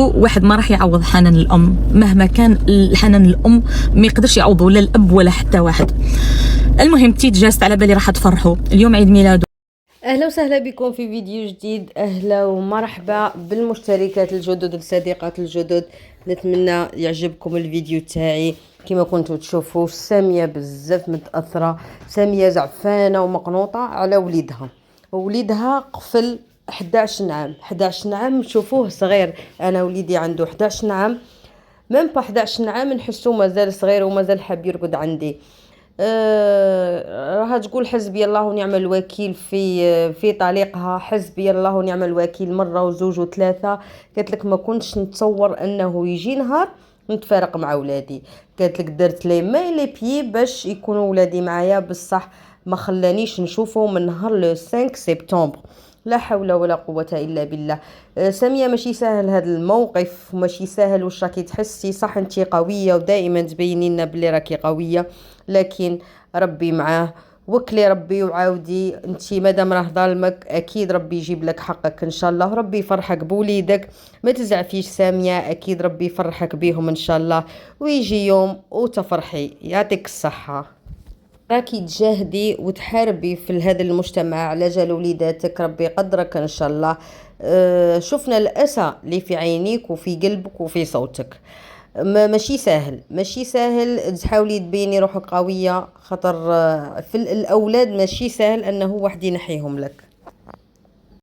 تزوجوا واحد ما راح يعوض حنان الام، مهما كان الحنان الام ما يقدرش يعوض، ولا الاب ولا حتى واحد. المهم تيت جاست على بالي راح تفرحوا، اليوم عيد ميلاده. اهلا وسهلا بكم في فيديو جديد. اهلا ومرحبا بالمشتركات الجدد والصديقات الجدد. نتمنى يعجبكم الفيديو تاعي. كما كنتوا تشوفوا ساميه بزاف متاثره، ساميه زعفانه ومقنوطه على وليدها قفل 11 عام. 11 عام شوفوه صغير، انا وليدي عنده 11 عام، ميم با 11 عام نحسو مازال صغير ومازال حاب يرقد عندي. راها تقول حسبي الله ونعم الوكيل في طليقها، حسبي الله ونعم الوكيل مرة وزوج وثلاثة. قالت لك ما كنتش نتصور انه يجي نهار نتفارق مع ولادي، قالت لك درت لي ماي لي بي باش يكونوا ولادي معايا، بصح ما خلانيش نشوفهم من نهار لو 5 سبتمبر. لا حول ولا قوة إلا بالله. سامية ماشي سهل هذا الموقف، ماشي سهل. واش راكي تحسي؟ صح انتي قوية ودائما تبيني لنا بلي راكي قوية، لكن ربي معاه. وكلي ربي وعاودي، انتي مادام راه ظالمك اكيد ربي يجيب لك حقك ان شاء الله، ربي يفرحك بوليدك. ما تزعفيش سامية، اكيد ربي يفرحك بيهم ان شاء الله، ويجي يوم وتفرحي. يعطيك الصحة. راكي تجاهدي وتحاربي في هذا المجتمع على جال وليداتك، ربي يقدرك ان شاء الله. شفنا الاسى اللي في عينيك وفي قلبك وفي صوتك. ماشي سهل، ماشي سهل تحاولي تبيني روحك قويه، خاطر في الاولاد ماشي سهل انه واحد ينحيهم لك.